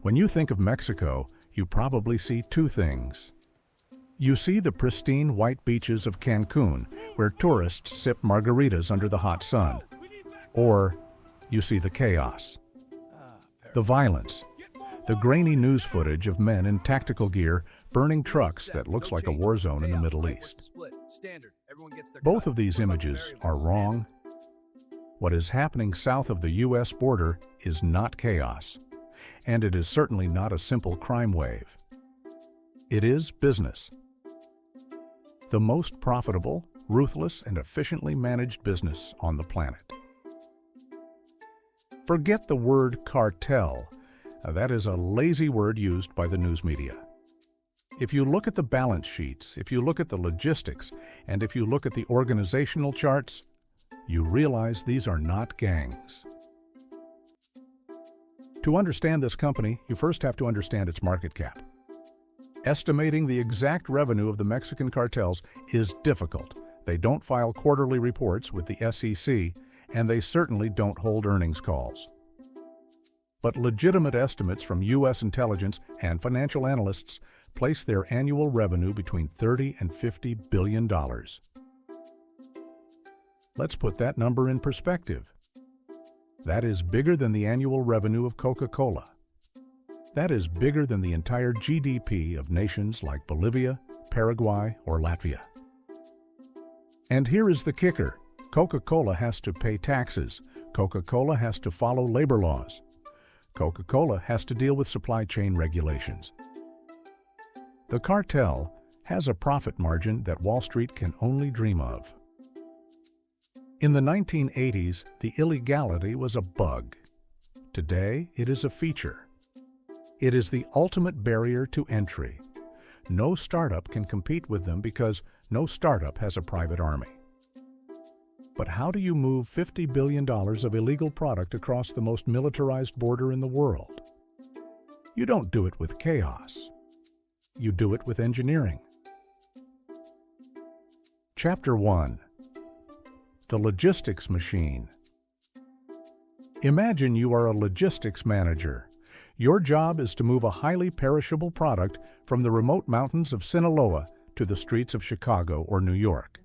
When you think of Mexico, you probably see two things. You see the pristine white beaches of Cancun, where tourists sip margaritas under the hot sun. Or you see the chaos, the violence, the grainy news footage of men in tactical gear burning trucks that looks like a war zone in the Middle East. Both of these images are wrong. What is happening south of the U.S. border is not chaos, and it is certainly not a simple crime wave. It is business. The most profitable, ruthless, and efficiently managed business on the planet. Forget the word cartel. That is a lazy word used by the news media. If you look at the balance sheets, if you look at the logistics, and if you look at the organizational charts, you realize these are not gangs. To understand this company, you first have to understand its market cap. Estimating the exact revenue of the Mexican cartels is difficult. They don't file quarterly reports with the SEC, and they certainly don't hold earnings calls. But legitimate estimates from U.S. intelligence and financial analysts place their annual revenue between $30 and $50 billion. Let's put that number in perspective. That is bigger than the annual revenue of Coca-Cola. That is bigger than the entire GDP of nations like Bolivia, Paraguay, or Latvia. And here is the kicker. Coca-Cola has to pay taxes. Coca-Cola has to follow labor laws. Coca-Cola has to deal with supply chain regulations. The cartel has a profit margin that Wall Street can only dream of. In the 1980s, the illegality was a bug. Today, it is a feature. It is the ultimate barrier to entry. No startup can compete with them because no startup has a private army. But how do you move $50 billion of illegal product across the most militarized border in the world? You don't do it with chaos. You do it with engineering. Chapter 1. The Logistics Machine. Imagine you are a logistics manager. Your job is to move a highly perishable product from the remote mountains of Sinaloa to the streets of Chicago or New York.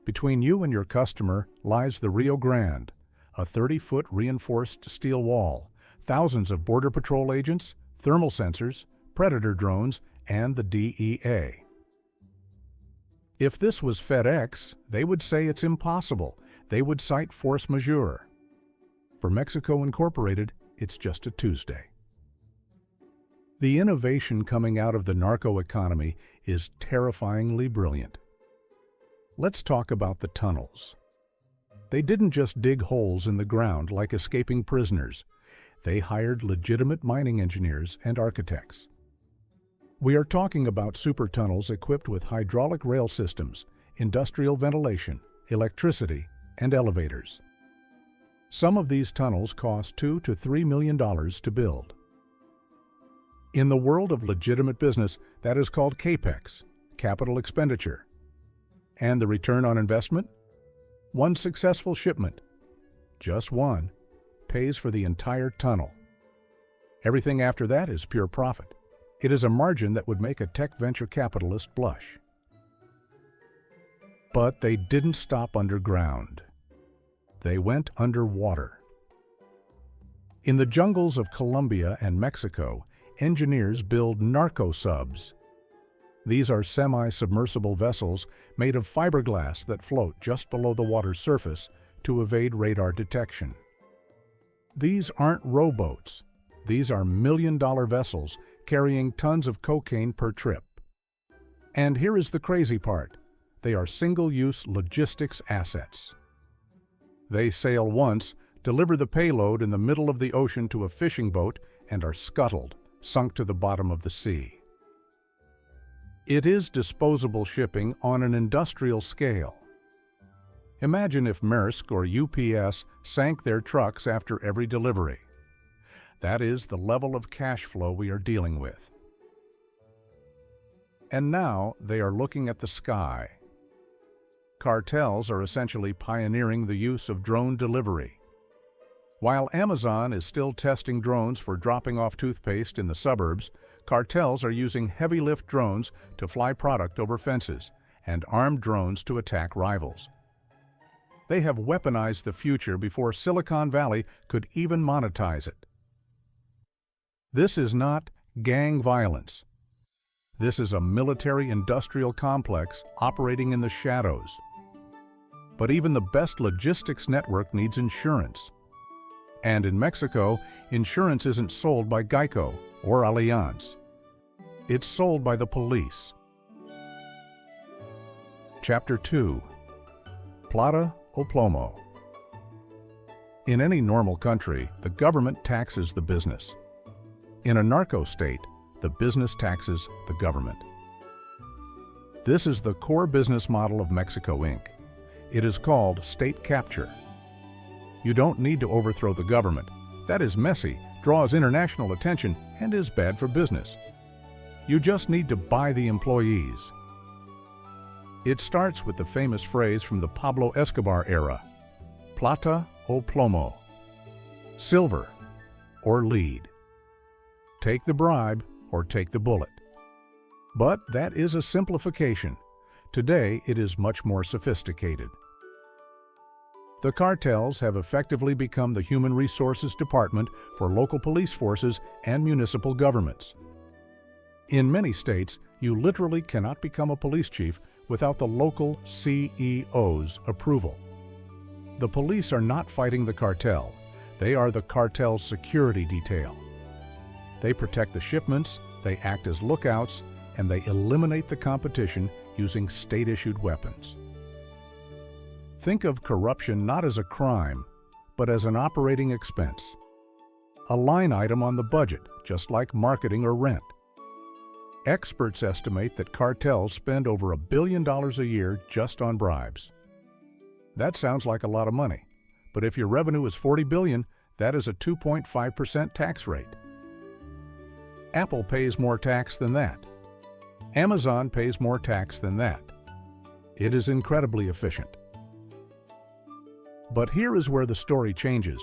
Between you and your customer lies the Rio Grande, a 30-foot reinforced steel wall, thousands of Border Patrol agents, thermal sensors, predator drones, and the DEA. If this was FedEx, they would say it's impossible. They would cite force majeure. For Mexico Incorporated, it's just a Tuesday. The innovation coming out of the narco economy is terrifyingly brilliant. Let's talk about the tunnels. They didn't just dig holes in the ground like escaping prisoners. They hired legitimate mining engineers and architects. We are talking about super tunnels equipped with hydraulic rail systems, industrial ventilation, electricity, and elevators. Some of these tunnels cost $2 to $3 million to build. In the world of legitimate business, that is called CAPEX, capital expenditure. And the return on investment? One successful shipment, just one, pays for the entire tunnel. Everything after that is pure profit. It is a margin that would make a tech venture capitalist blush. But they didn't stop underground. They went underwater. In the jungles of Colombia and Mexico, engineers build narco-subs. These are semi-submersible vessels made of fiberglass that float just below the water's surface to evade radar detection. These aren't rowboats. These are million-dollar vessels carrying tons of cocaine per trip. And here is the crazy part. They are single-use logistics assets. They sail once, deliver the payload in the middle of the ocean to a fishing boat, and are scuttled, sunk to the bottom of the sea. It is disposable shipping on an industrial scale. Imagine if Maersk or UPS sank their trucks after every delivery. That is the level of cash flow we are dealing with. And now they are looking at the sky. Cartels are essentially pioneering the use of drone delivery. While Amazon is still testing drones for dropping off toothpaste in the suburbs, cartels are using heavy-lift drones to fly product over fences and armed drones to attack rivals. They have weaponized the future before Silicon Valley could even monetize it. This is not gang violence. This is a military-industrial complex operating in the shadows. But even the best logistics network needs insurance. And in Mexico, insurance isn't sold by Geico or Allianz. It's sold by the police. Chapter 2. Plata o Plomo. In any normal country, the government taxes the business. In a narco-state, the business taxes the government. This is the core business model of Mexico, Inc. It is called state capture. You don't need to overthrow the government. That is messy, draws international attention, and is bad for business. You just need to buy the employees. It starts with the famous phrase from the Pablo Escobar era, plata o plomo, silver or lead. Take the bribe or take the bullet. But that is a simplification. Today it is much more sophisticated. The cartels have effectively become the human resources department for local police forces and municipal governments. In many states, you literally cannot become a police chief without the local CEO's approval. The police are not fighting the cartel. They are the cartel's security detail. They protect the shipments, they act as lookouts, and they eliminate the competition using state-issued weapons. Think of corruption not as a crime, but as an operating expense. A line item on the budget, just like marketing or rent. Experts estimate that cartels spend over $1 billion a year just on bribes. That sounds like a lot of money, but if your revenue is $40 billion, that is a 2.5% tax rate. Apple pays more tax than that. Amazon pays more tax than that. It is incredibly efficient. But here is where the story changes.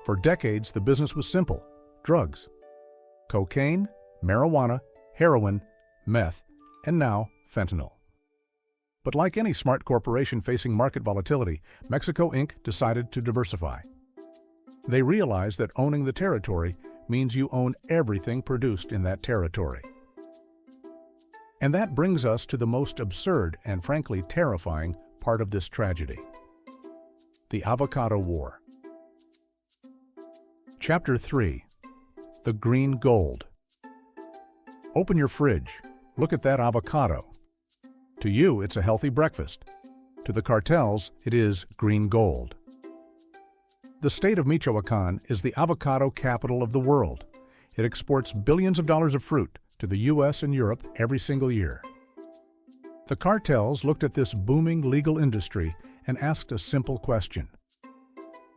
For decades, the business was simple: drugs. Cocaine, marijuana, heroin, meth, and now fentanyl. But like any smart corporation facing market volatility, Mexico Inc. decided to diversify. They realized that owning the territory means you own everything produced in that territory. And that brings us to the most absurd and frankly terrifying part of this tragedy: the Avocado War. Chapter 3. The Green Gold. Open your fridge. Look at that avocado. To you, it's a healthy breakfast. To the cartels, it is green gold. The state of Michoacán is the avocado capital of the world. It exports billions of dollars of fruit to the U.S. and Europe every single year. The cartels looked at this booming legal industry and asked a simple question: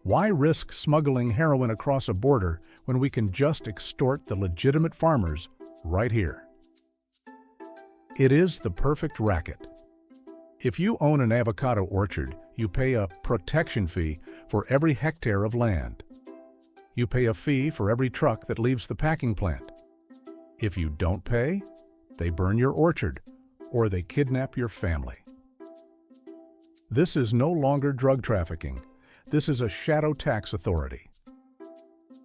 why risk smuggling heroin across a border when we can just extort the legitimate farmers right here? It is the perfect racket. If you own an avocado orchard, you pay a protection fee for every hectare of land. You pay a fee for every truck that leaves the packing plant. If you don't pay, they burn your orchard or they kidnap your family. This is no longer drug trafficking. This is a shadow tax authority.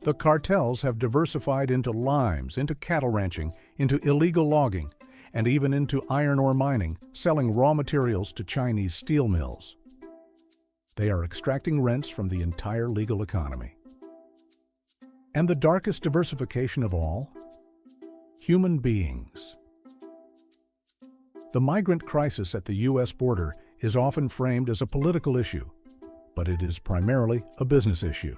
The cartels have diversified into limes, into cattle ranching, into illegal logging, and even into iron ore mining, selling raw materials to Chinese steel mills. They are extracting rents from the entire legal economy. And the darkest diversification of all? Human beings. The migrant crisis at the U.S. border is often framed as a political issue, but it is primarily a business issue.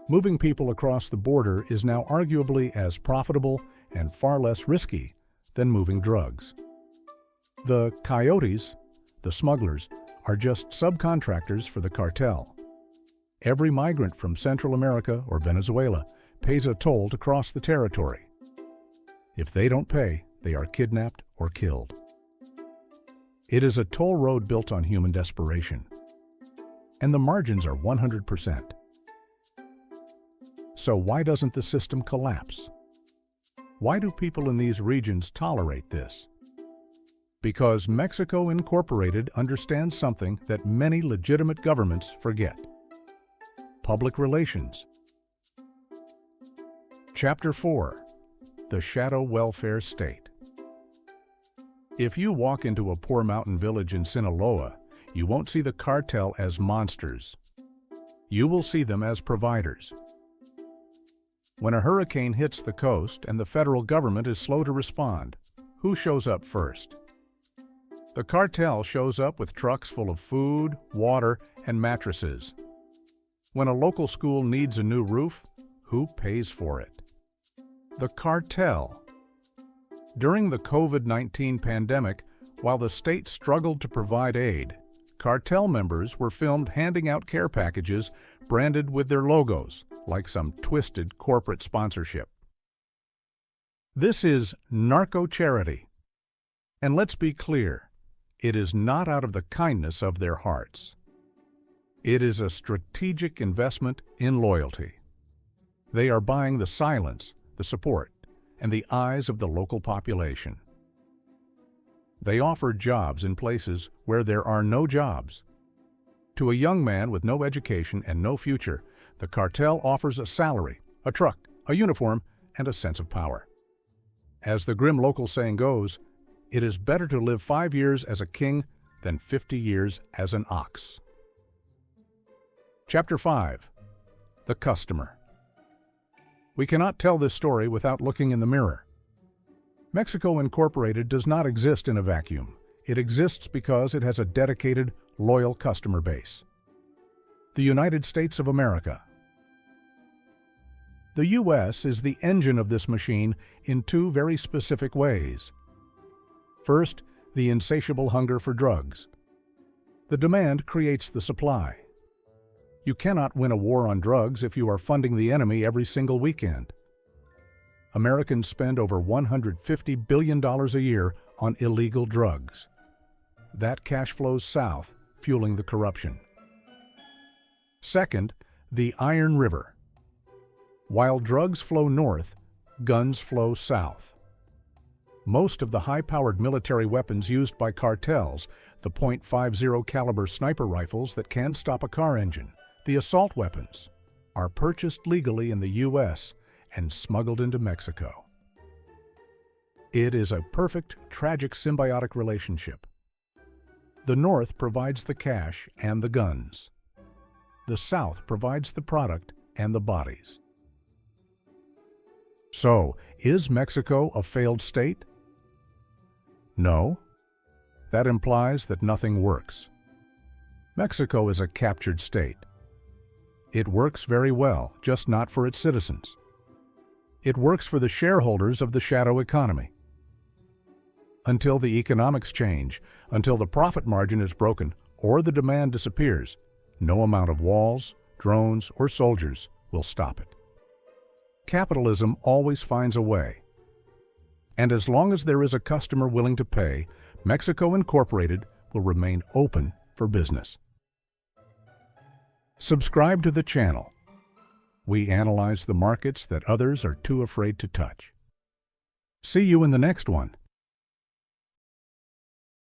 Moving people across the border is now arguably as profitable and far less risky than moving drugs. The coyotes, the smugglers, are just subcontractors for the cartel. Every migrant from Central America or Venezuela pays a toll to cross the territory. If they don't pay, they are kidnapped or killed. It is a toll road built on human desperation. And the margins are 100%. So why doesn't the system collapse? Why do people in these regions tolerate this? Because Mexico Incorporated understands something that many legitimate governments forget: public relations. Chapter 4: The Shadow Welfare State. If you walk into a poor mountain village in Sinaloa, you won't see the cartel as monsters. You will see them as providers. When a hurricane hits the coast and the federal government is slow to respond, who shows up first? The cartel shows up with trucks full of food, water, and mattresses. When a local school needs a new roof, who pays for it? The cartel. During the COVID-19 pandemic, while the state struggled to provide aid, cartel members were filmed handing out care packages branded with their logos, like some twisted corporate sponsorship. This is narco-charity. And let's be clear, it is not out of the kindness of their hearts. It is a strategic investment in loyalty. They are buying the silence, the support, and the eyes of the local population. They offer jobs in places where there are no jobs. To a young man with no education and no future, the cartel offers a salary, a truck, a uniform, and a sense of power. As the grim local saying goes, it is better to live 5 years as a king than 50 years as an ox. Chapter 5: The Customer. We cannot tell this story without looking in the mirror. Mexico Incorporated does not exist in a vacuum. It exists because it has a dedicated, loyal customer base. The United States of America. The U.S. is the engine of this machine in two very specific ways. First, the insatiable hunger for drugs. The demand creates the supply. You cannot win a war on drugs if you are funding the enemy every single weekend. Americans spend over $150 billion a year on illegal drugs. That cash flows south, fueling the corruption. Second, the Iron River. While drugs flow north, guns flow south. Most of the high-powered military weapons used by cartels, the .50 caliber sniper rifles that can't stop a car engine, the assault weapons, are purchased legally in the U.S. and smuggled into Mexico. It is a perfect, tragic symbiotic relationship. The North provides the cash and the guns. The South provides the product and the bodies. So, is Mexico a failed state? No. That implies that nothing works. Mexico is a captured state. It works very well, just not for its citizens. It works for the shareholders of the shadow economy. Until the economics change, until the profit margin is broken or the demand disappears, no amount of walls, drones, or soldiers will stop it. Capitalism always finds a way. And as long as there is a customer willing to pay, Mexico Incorporated will remain open for business. Subscribe to the channel. We analyze the markets that others are too afraid to touch. See you in the next one.